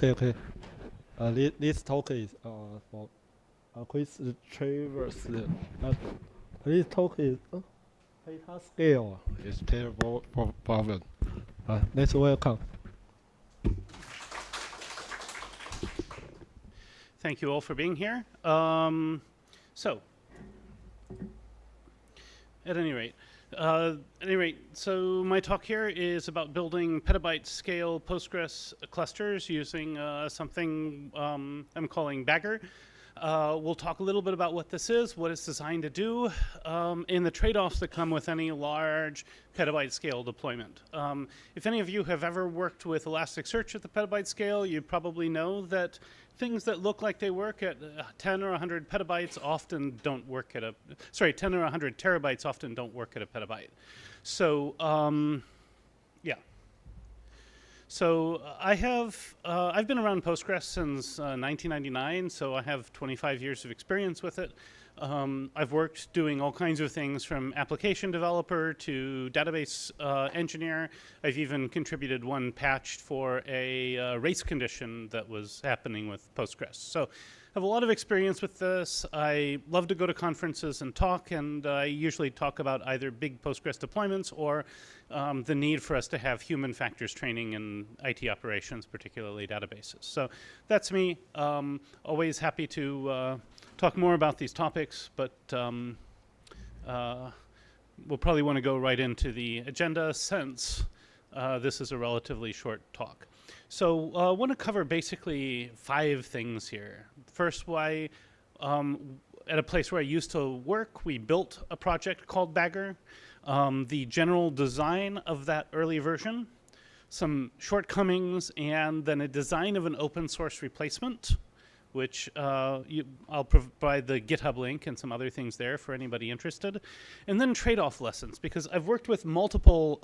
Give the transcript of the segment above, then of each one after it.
Okay. This talk is for quiz Travers. This talk is data scale is terrible problem. Let's welcome. Thank you all for being here. So, at any rate, so my talk here is about building petabyte scale Postgres clusters using something I'm calling Bagger. We'll talk a little bit about what this is, what it's designed to do, and the trade-offs that come with any large petabyte scale deployment. If any of you have ever worked with Elasticsearch at the petabyte scale, you probably know that things that look like they work at 10 or 100 petabytes often don't work at 10 or 100 terabytes often don't work at a petabyte. So, yeah. So I've been around Postgres since 1999, so I have 25 years of experience with it. I've worked doing all kinds of things from application developer to database engineer. I've even contributed one patch for a race condition that was happening with Postgres. So I have a lot of experience with this. I love to go to conferences and talk, and I usually talk about either big Postgres deployments or the need for us to have human factors training in IT operations, particularly databases. So that's me. Always happy to talk more about these topics, but we'll probably want to go right into the agenda since this is a relatively short talk. So I want to cover basically 5 things here. First, why at a place where I used to work, we built a project called Bagger. The general design of that early version, some shortcomings, and then a design of an open source replacement, which I'll provide the GitHub link and some other things there for anybody interested. And then trade-off lessons, because I've worked with multiple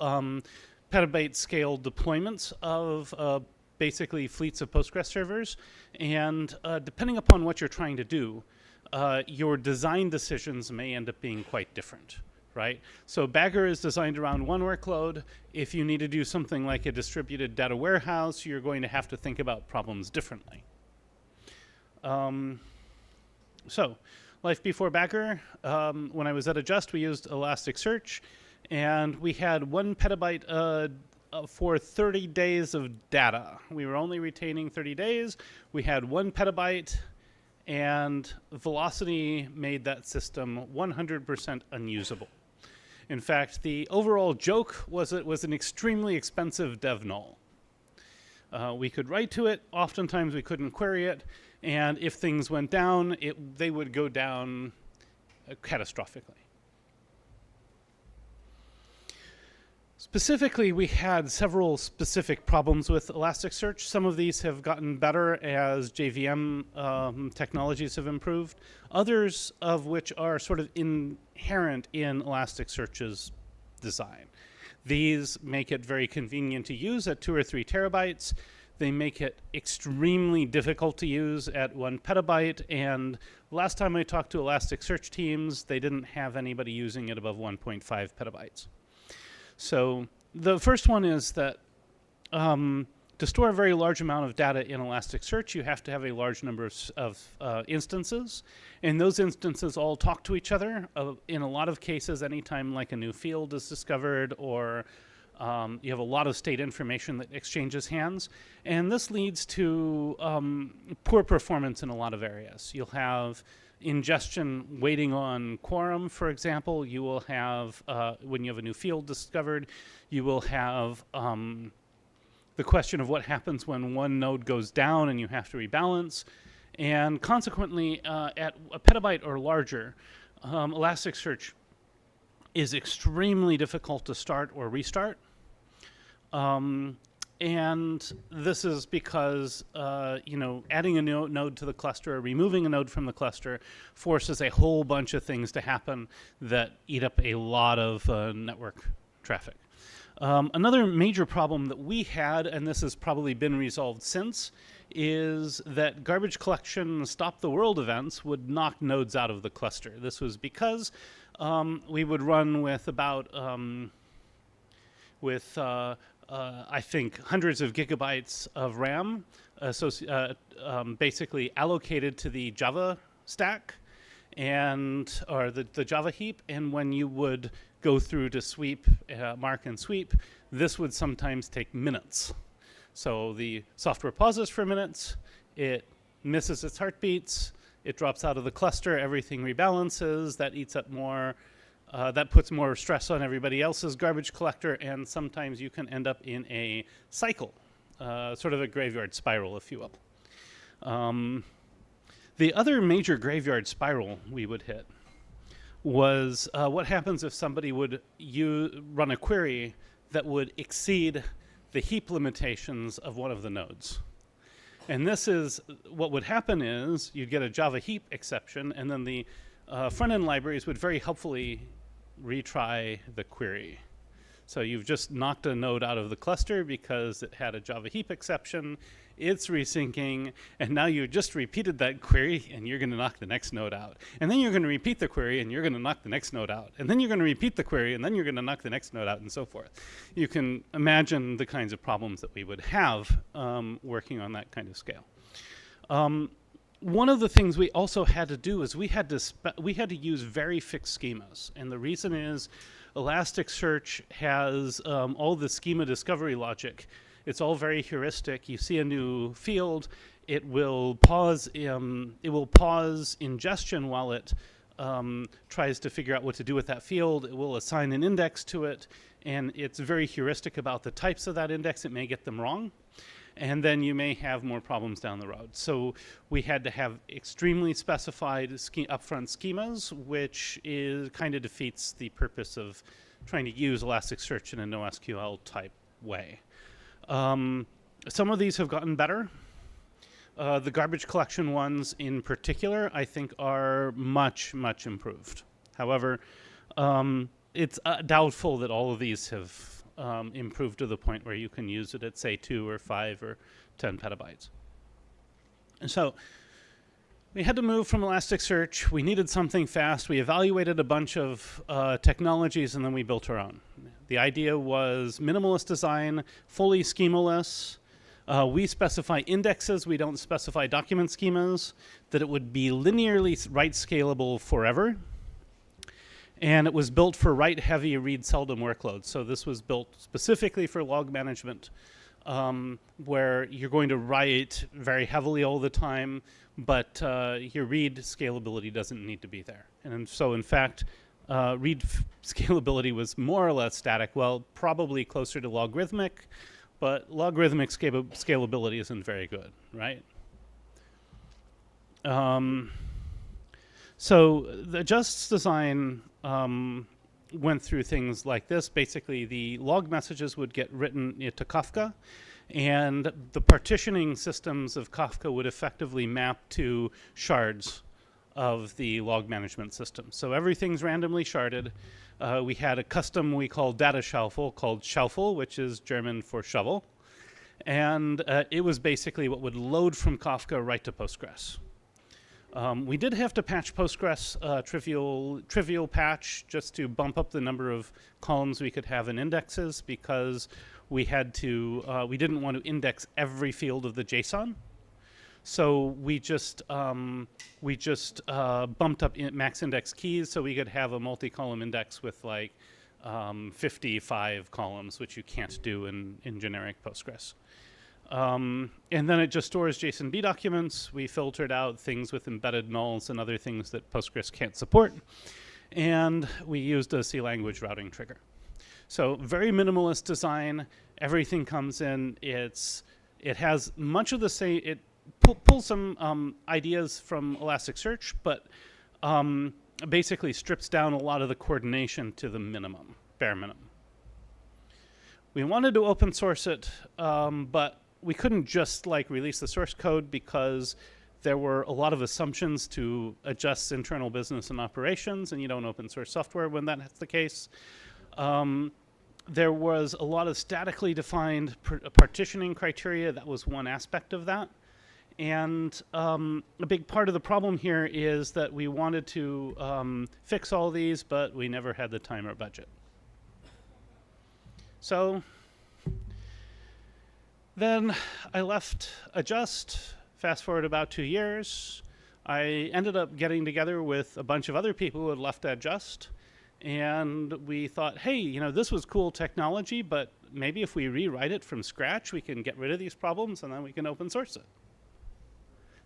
petabyte scale deployments of basically fleets of Postgres servers. And depending upon what you're trying to do, your design decisions may end up being quite different. Right? So Bagger is designed around one workload. If you need to do something like a distributed data warehouse, you're going to have to think about problems differently. So life before Bagger, when I was at Adjust, we used Elasticsearch, and we had 1 petabyte for 30 days of data. We were only retaining 30 days. We had 1 petabyte, and velocity made that system 100% unusable. In fact, the overall joke was it was an extremely expensive dev null. We could write to it. Oftentimes we couldn't query it. And if things went down, they would go down catastrophically. Specifically, we had several specific problems with Elasticsearch. Some of these have gotten better as JVM technologies have improved. Others of which are sort of inherent in Elasticsearch's design. These make it very convenient to use at 2 or 3 terabytes. They make it extremely difficult to use at 1 petabyte. And last time I talked to Elasticsearch teams, they didn't have anybody using it above 1.5 petabytes. So the first one is that to store a very large amount of data in Elasticsearch, you have to have a large number of instances. And those instances all talk to each other. In a lot of cases, anytime like a new field is discovered or you have a lot of state information that exchanges hands. And this leads to poor performance in a lot of areas. You'll have ingestion waiting on quorum, for example. You will have, when you have a new field discovered, you will have the question of what happens when one node goes down and you have to rebalance. And consequently, at a petabyte or larger, Elasticsearch is extremely difficult to start or restart. And this is because, adding a node to the cluster or removing a node from the cluster forces a whole bunch of things to happen that eat up a lot of network traffic. Another major problem that we had, and this has probably been resolved since, is that garbage collection stop the world events would knock nodes out of the cluster. This was because we would run with about, I think, hundreds of gigabytes of RAM basically allocated to the Java stack or the Java heap. And when you would go through to sweep, mark and sweep, this would sometimes take minutes. So the software pauses for minutes, it misses its heartbeats, it drops out of the cluster, everything rebalances, that eats up more, that puts more stress on everybody else's garbage collector, and sometimes you can end up in a cycle, sort of a graveyard spiral, if you will. The other major graveyard spiral we would hit was what happens if somebody would run a query that would exceed the heap limitations of one of the nodes. And this is, what would happen is you'd get a Java heap exception, and then the front-end libraries would very helpfully retry the query. So you've just knocked a node out of the cluster because it had a Java heap exception, it's resyncing, and now you just repeated that query and you're gonna knock the next node out. And then you're gonna repeat the query and you're gonna knock the next node out. And then you're gonna repeat the query and then you're gonna knock the next node out, and so forth. You can imagine the kinds of problems that we would have working on that kind of scale. One of the things we also had to do is we had to use very fixed schemas. And the reason is Elasticsearch has all the schema discovery logic. It's all very heuristic. You see a new field, it will pause ingestion while it tries to figure out what to do with that field. It will assign an index to it, and it's very heuristic about the types of that index. It may get them wrong, and then you may have more problems down the road. So we had to have extremely specified upfront schemas, which kind of defeats the purpose of trying to use Elasticsearch in a NoSQL type way. Some of these have gotten better. The garbage collection ones in particular, I think, are much, much improved. However, it's doubtful that all of these have improved to the point where you can use it at, say, 2 or 5 or 10 petabytes. And so we had to move from Elasticsearch. We needed something fast. We evaluated a bunch of technologies, and then we built our own. The idea was minimalist design, fully schemaless. We specify indexes. We don't specify document schemas. That it would be linearly write scalable forever. And it was built for write-heavy, read-seldom workloads. So this was built specifically for log management, where you're going to write very heavily all the time, but your read scalability doesn't need to be there. And so, in fact, read scalability was more or less static, well, probably closer to logarithmic, but logarithmic scalability isn't very good, right? So the Just design went through things like this. Basically, the log messages would get written to Kafka, and the partitioning systems of Kafka would effectively map to shards of the log management system. So everything's randomly sharded. We had a custom we called data shuffle called Shuffle, which is German for shovel. And it was basically what would load from Kafka right to Postgres. We did have to patch Postgres, trivial patch, just to bump up the number of columns we could have in indexes, because we didn't want to index every field of the JSON. So we just bumped up max index keys so we could have a multi-column index with like 55 columns, which you can't do in generic Postgres. And then it just stores JSON-B documents. We filtered out things with embedded nulls and other things that Postgres can't support. And we used a C language routing trigger. So very minimalist design. Everything comes in. It has much of the same. It pulls some ideas from Elasticsearch, but basically strips down a lot of the coordination to the minimum, bare minimum. We wanted to open source it, but we couldn't just like release the source code because there were a lot of assumptions to adjust internal business and operations, and you don't open source software when that's the case. There was a lot of statically defined partitioning criteria. That was one aspect of that. And a big part of the problem here is that we wanted to fix all these, but we never had the time or budget. So Then I left Adjust, fast forward about 2 years. I ended up getting together with a bunch of other people who had left Adjust, and we thought, hey, you know, this was cool technology, but maybe if we rewrite it from scratch, we can get rid of these problems and then we can open source it.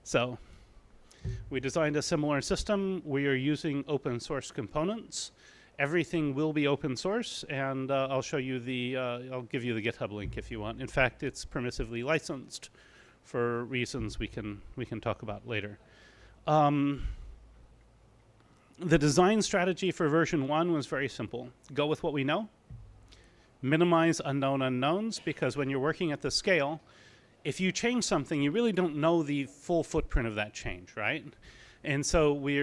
So we designed a similar system. We are using open source components. Everything will be open source, and I'll show you I'll give you the GitHub link if you want. In fact, it's permissively licensed for reasons we can talk about later. The design strategy for version 1 was very simple. Go with what we know. Minimize unknown unknowns, because when you're working at the scale, if you change something, you really don't know the full footprint of that change, right? And so we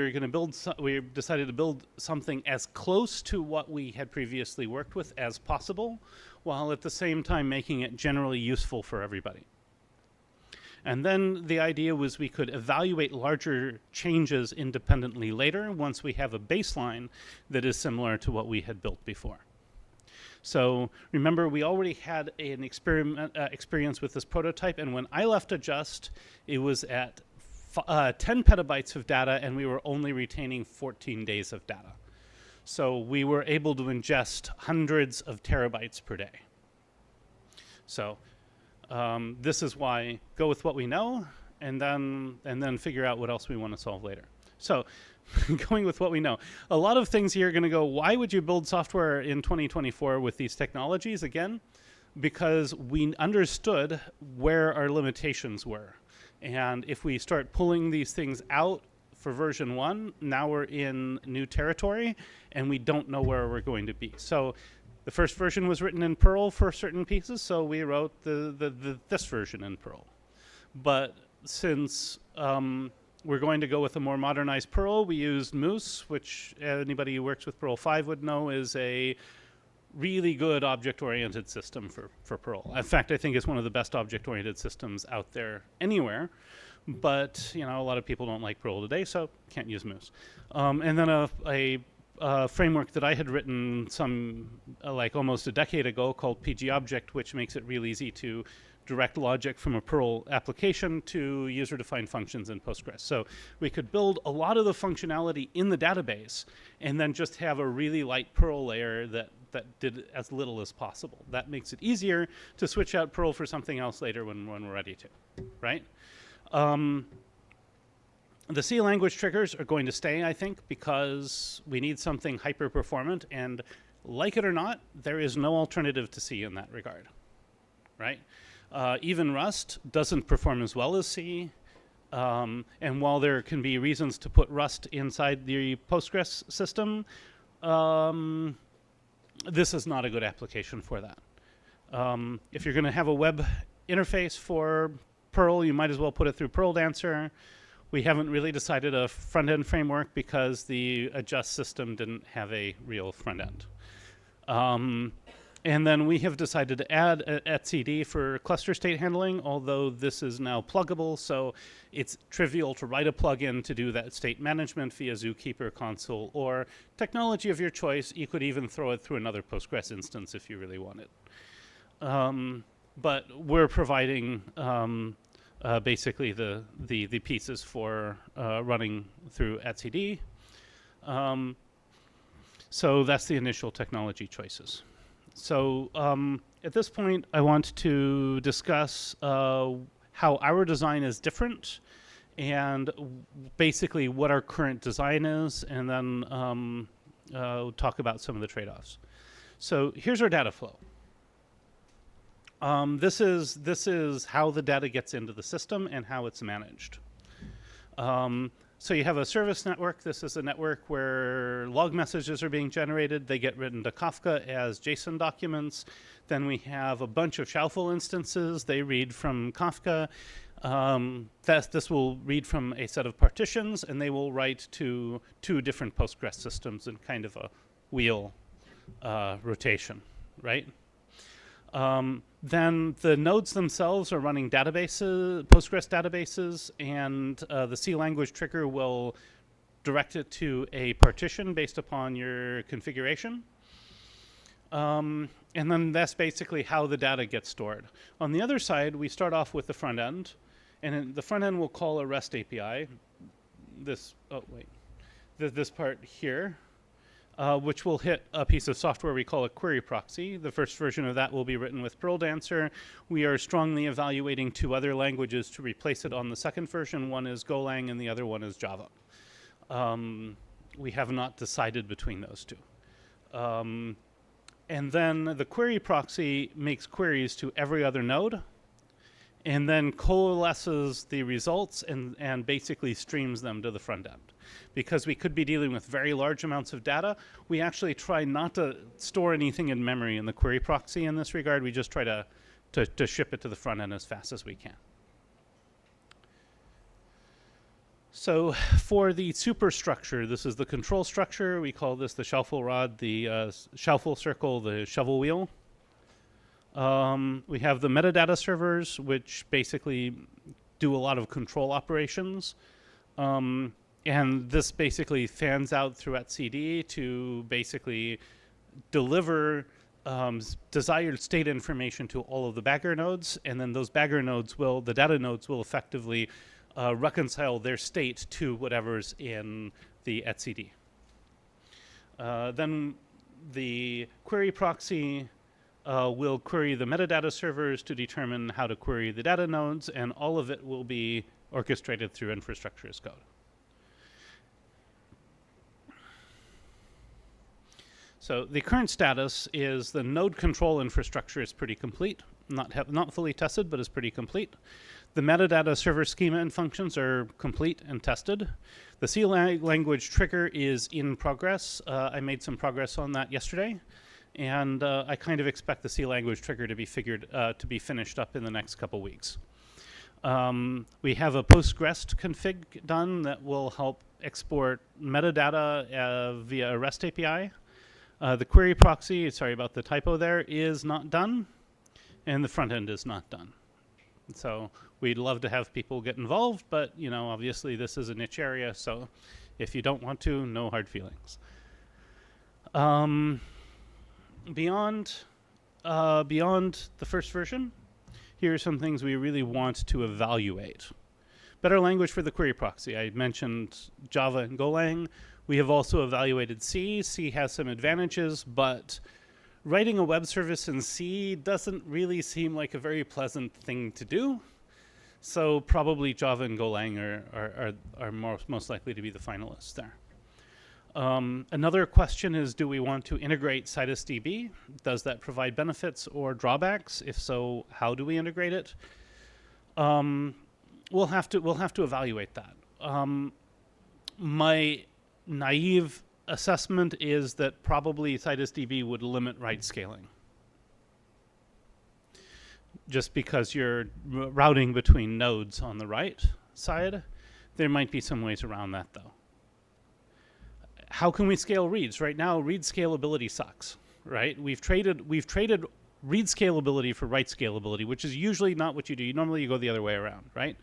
decided to build something as close to what we had previously worked with as possible, while at the same time making it generally useful for everybody. And then the idea was we could evaluate larger changes independently later once we have a baseline that is similar to what we had built before. So remember, we already had an experience with this prototype, and when I left Adjust, it was at 10 petabytes of data, and we were only retaining 14 days of data. So we were able to ingest hundreds of terabytes per day. So this is why go with what we know, and then figure out what else we want to solve later. So going with what we know. A lot of things here are going to go, why would you build software in 2024 with these technologies? Again, because we understood where our limitations were. And if we start pulling these things out for version 1, now we're in new territory, and we don't know where we're going to be. So the first version was written in Perl for certain pieces, so we wrote this version in Perl. But since we're going to go with a more modernized Perl, we used Moose, which anybody who works with Perl 5 would know is a really good object-oriented system for Perl. In fact, I think it's one of the best object-oriented systems out there anywhere. But you know, a lot of people don't like Perl today, so can't use Moose. And then a framework that I had written like almost a decade ago called PGObject, which makes it real easy to direct logic from a Perl application to user-defined functions in Postgres. So we could build a lot of the functionality in the database and then just have a really light Perl layer that did as little as possible. That makes it easier to switch out Perl for something else later when we're ready to, right? The C language triggers are going to stay, I think, because we need something hyper-performant, and like it or not, there is no alternative to C in that regard, right? Even Rust doesn't perform as well as C, and while there can be reasons to put Rust inside the Postgres system, this is not a good application for that. If you're going to have a web interface for Perl, you might as well put it through Perl Dancer. We haven't really decided a front-end framework because the Adjust system didn't have a real front-end. And then we have decided to add etcd for cluster state handling, although this is now pluggable, so it's trivial to write a plugin to do that state management via Zookeeper console or technology of your choice. You could even throw it through another Postgres instance if you really want it. But we're providing basically the pieces for running through etcd. So that's the initial technology choices. So at this point, I want to discuss how our design is different and basically what our current design is, and then talk about some of the trade-offs. So here's our data flow. This is how the data gets into the system and how it's managed. So you have a service network. This is a network where log messages are being generated. They get written to Kafka as JSON documents. Then we have a bunch of Shuffle instances. They read from Kafka. This will read from a set of partitions, and they will write to 2 different Postgres systems in kind of a wheel rotation, right? Then the nodes themselves are running databases, Postgres databases, and the C language trigger will direct it to a partition based upon your configuration. And then that's basically how the data gets stored. On the other side, we start off with the front end, and the front end will call a REST API. This part here, which will hit a piece of software we call a query proxy. The first version of that will be written with Perl Dancer. We are strongly evaluating 2 other languages to replace it on the second version. One is Golang and the other one is Java. We have not decided between those 2. And then the query proxy makes queries to every other node and then coalesces the results and basically streams them to the front end. Because we could be dealing with very large amounts of data, we actually try not to store anything in memory in the query proxy in this regard. We just try to ship it to the front end as fast as we can. So for the superstructure, this is the control structure. We call this the shuffle rod, the shuffle circle, the shovel wheel. We have the metadata servers, which basically do a lot of control operations. And this basically fans out through etcd to basically deliver desired state information to all of the bagger nodes. And then those bagger nodes the data nodes will effectively reconcile their state to whatever's in the etcd. Then the query proxy will query the metadata servers to determine how to query the data nodes, and all of it will be orchestrated through infrastructure as code. So the current status is the node control infrastructure is pretty complete. Not fully tested, but is pretty complete. The metadata server schema and functions are complete and tested. The C language trigger is in progress. I made some progress on that yesterday, and I kind of expect the C language trigger to be finished up in the next couple weeks. We have a Postgres config done that will help export metadata via a REST API. The query proxy, sorry about the typo there, is not done, and the front end is not done. So we'd love to have people get involved, but obviously this is a niche area, so if you don't want to, no hard feelings. Beyond the first version, here are some things we really want to evaluate. Better language for the query proxy. I mentioned Java and Golang. We have also evaluated C. C has some advantages, but writing a web service in C doesn't really seem like a very pleasant thing to do. So probably Java and Golang are most likely to be the finalists there. Another question is, do we want to integrate CitusDB? Does that provide benefits or drawbacks? If so, how do we integrate it? We'll have to evaluate that. My naive assessment is that probably CitusDB would limit write scaling. Just because you're routing between nodes on the right side, there might be some ways around that though. How can we scale reads? Right now, read scalability sucks, right? We've traded read scalability for write scalability, which is usually not what you do. Normally you go the other way around, right?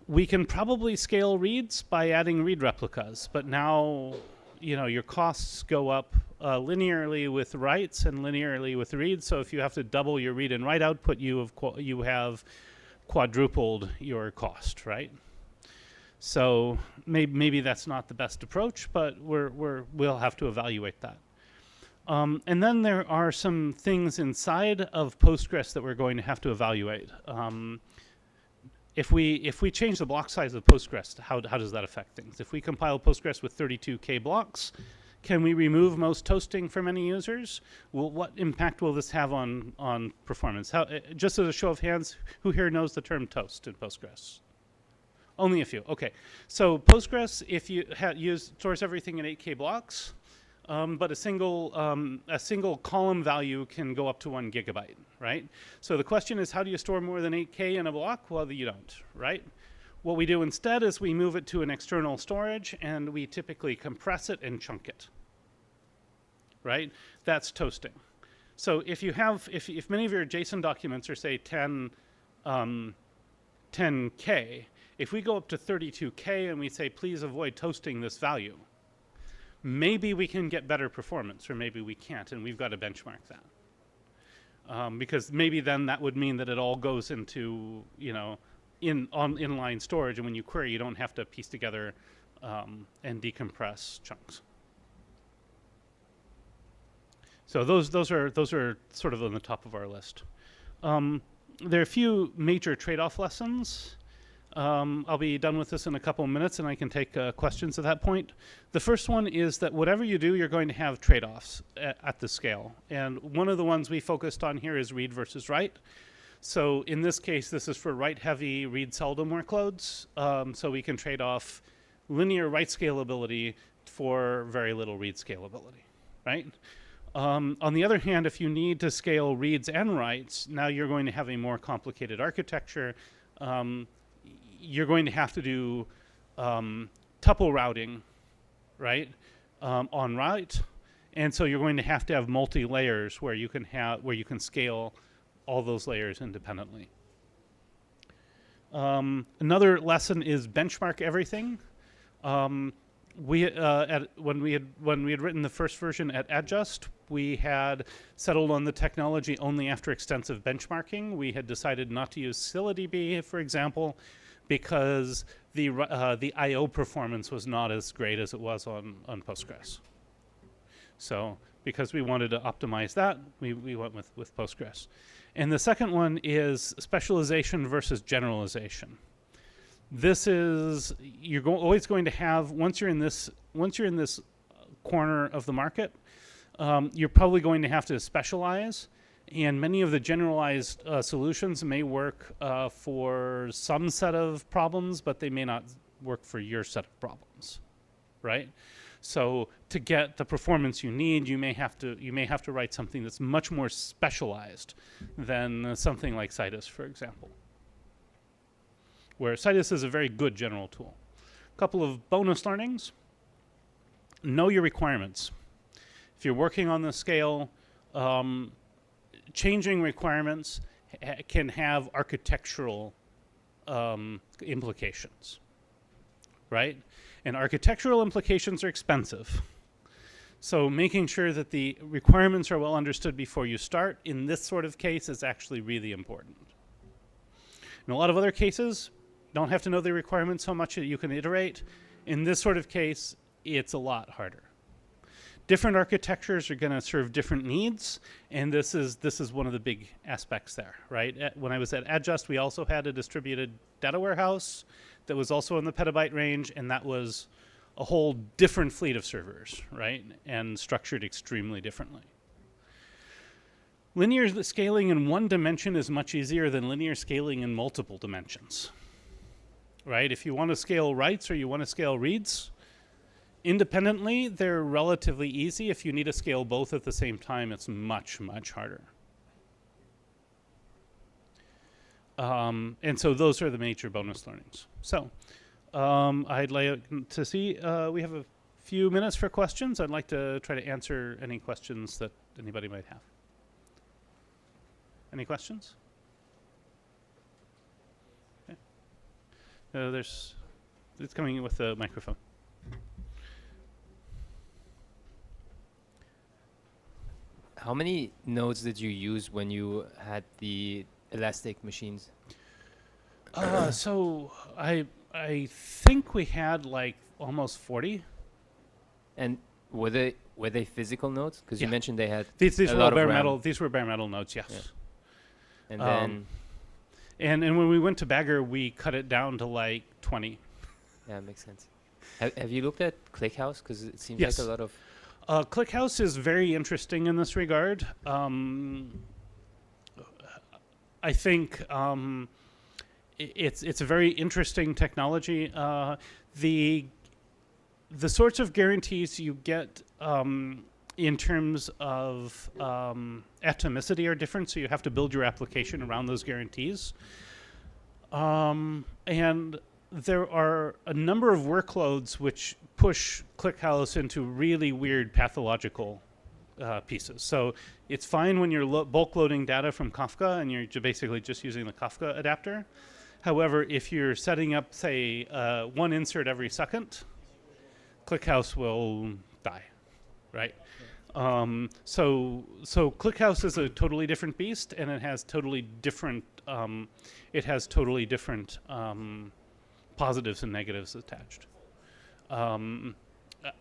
We can probably scale reads by adding read replicas, but now your costs go up linearly with writes and linearly with reads. So if you have to double your read and write output, you have quadrupled your cost, right? So maybe that's not the best approach, but we'll have to evaluate that. And then there are some things inside of Postgres that we're going to have to evaluate. If we change the block size of Postgres, how does that affect things? If we compile Postgres with 32K blocks, can we remove most toasting for many users? What impact will this have on performance? Just as a show of hands, who here knows the term toast in Postgres? Only a few. Okay. So Postgres, if you stores everything in 8K blocks, but a single column value can go up to 1 gigabyte, right? So the question is, how do you store more than 8K in a block? Well, you don't, right? What we do instead is we move it to an external storage, and we typically compress it and chunk it, right? That's toasting. So if many of your JSON documents are, say, 10K, if we go up to 32K and we say, please avoid toasting this value, maybe we can get better performance, or maybe we can't, and we've got to benchmark that. Because maybe then that would mean that it all goes into, inline storage, and when you query, you don't have to piece together and decompress chunks. So those are sort of on the top of our list. There are a few major trade-off lessons. I'll be done with this in a couple of minutes, and I can take questions at that point. The first one is that whatever you do, you're going to have trade-offs at the scale. And one of the ones we focused on here is read versus write. So in this case, this is for write-heavy, read-seldom workloads. So we can trade off linear write scalability for very little read scalability, right? On the other hand, if you need to scale reads and writes, now you're going to have a more complicated architecture. You're going to have to do tuple routing, right, on write, and so you're going to have multi-layers where you can scale all those layers independently. Another lesson is benchmark everything. When we had written the first version at Adjust, we had settled on the technology only after extensive benchmarking. We had decided not to use ScyllaDB, for example, because the I/O performance was not as great as it was on Postgres. So because we wanted to optimize that, we went with Postgres. And the second one is specialization versus generalization. This is, always going to have, once you're in this corner of the market, you're probably going to have to specialize. And many of the generalized solutions may work for some set of problems, but they may not work for your set of problems, right? So to get the performance you need, you may have to write something that's much more specialized than something like Citus, for example, where Citus is a very good general tool. A couple of bonus learnings. Know your requirements. If you're working on the scale, changing requirements can have architectural implications, right? And architectural implications are expensive. So making sure that the requirements are well understood before you start in this sort of case is actually really important. In a lot of other cases, don't have to know the requirements so much that you can iterate. In this sort of case, it's a lot harder. Different architectures are going to serve different needs, and this is one of the big aspects there, right? When I was at Adjust, we also had a distributed data warehouse that was also in the petabyte range, and that was a whole different fleet of servers, right? And structured extremely differently. Linear scaling in one dimension is much easier than linear scaling in multiple dimensions, right? If you want to scale writes or you want to scale reads, independently, they're relatively easy. If you need to scale both at the same time, it's much, much harder. And so those are the major bonus learnings. So I'd like to see, we have a few minutes for questions. I'd like to try to answer any questions that anybody might have. Any questions? Okay. It's coming in with the microphone. How many nodes did you use when you had the Elastic machines? So I think we had like almost 40. And were they physical nodes? Because you mentioned they had these a were lot all bare of RAM. metal. These were bare metal nodes, yes. Yeah. And then and when we went to Bagger, we cut it down to like 20. yeah, makes sense. Have you looked at ClickHouse? Because it seems Yes. like a lot of ClickHouse is very interesting in this regard. I think it's a very interesting technology. The sorts of guarantees you get in terms of atomicity are different, so you have to build your application around those guarantees. And there are a number of workloads which push ClickHouse into really weird pathological pieces. So it's fine when you're bulk loading data from Kafka and you're basically just using the Kafka adapter. However, if you're setting up, say, one insert every second, ClickHouse will die, right? So ClickHouse is a totally different beast, and it has totally different positives and negatives attached.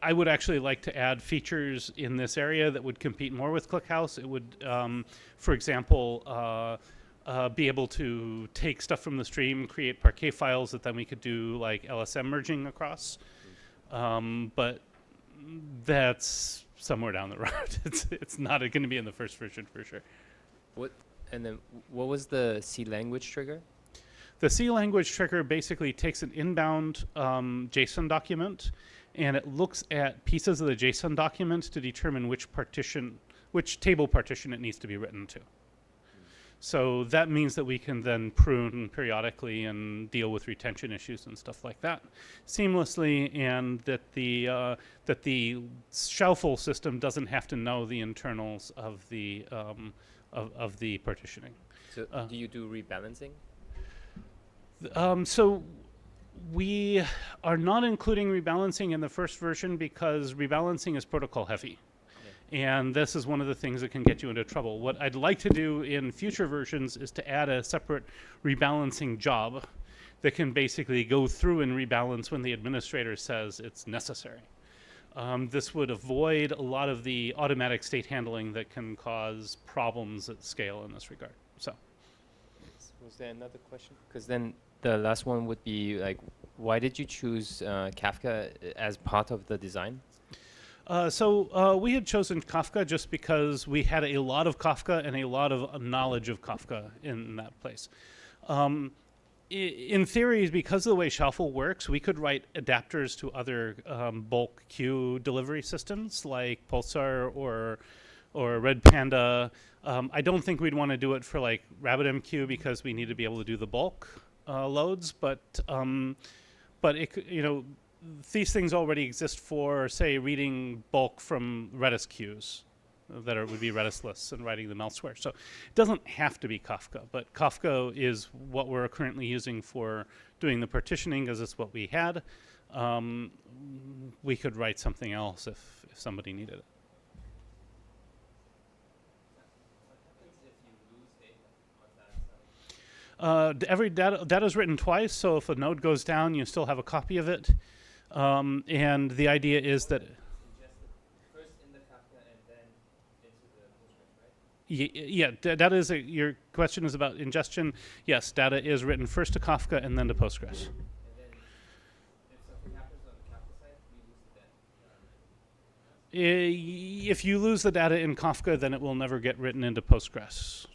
I would actually like to add features in this area that would compete more with ClickHouse. It would, for example, be able to take stuff from the stream, create Parquet files that then we could do like LSM merging across. But that's somewhere down the road. It's not going to be in the first version for sure. What was the C language trigger? The C language trigger basically takes an inbound JSON document, and it looks at pieces of the JSON document to determine which table partition it needs to be written to. So that means that we can then prune periodically and deal with retention issues and stuff like that seamlessly, and that the shuffle system doesn't have to know the internals of the partitioning. So do you do rebalancing? So we are not including rebalancing in the first version because rebalancing is protocol heavy. And this is one of the things that can get you into trouble. What I'd like to do in future versions is to add a separate rebalancing job that can basically go through and rebalance when the administrator says it's necessary. This would avoid a lot of the automatic state handling that can cause problems at scale in this regard. So, was there another question? Because then the last one would be like, why did you choose Kafka as part of the design? So we had chosen Kafka just because we had a lot of Kafka and a lot of knowledge of Kafka in that place. In theory, because of the way Shuffle works, we could write adapters to other bulk queue delivery systems like Pulsar or Red Panda. I don't think we'd want to do it for like RabbitMQ because we need to be able to do the bulk loads, but it could, these things already exist for, say, reading bulk from Redis queues that would be Redis lists and writing them elsewhere. So it doesn't have to be Kafka, but Kafka is what we're currently using for doing the partitioning because it's what we had. We could write something else if somebody needed it. Every data is written twice, so if a node goes down, you still have a copy of it. And the idea is that First in the Kafka and then into the Postgres, right? Yeah, data is your question is about ingestion. Yes, data is written first to Kafka and then to Postgres. And then if something happens on the Kafka side, we lose the data. If you lose the data in Kafka, then it will never get written into Postgres.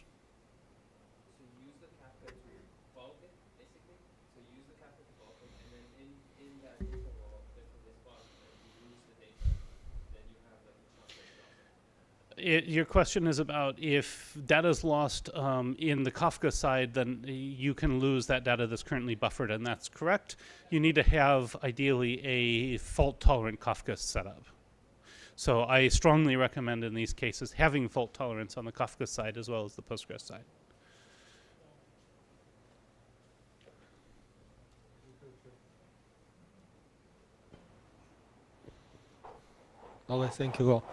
Your question is about if data is lost in the Kafka side, then you can lose that data that's currently buffered, and that's correct. You need to have, ideally, a fault-tolerant Kafka setup. So I strongly recommend in these cases having fault tolerance on the Kafka side as well as the Postgres side. Okay, thank you all.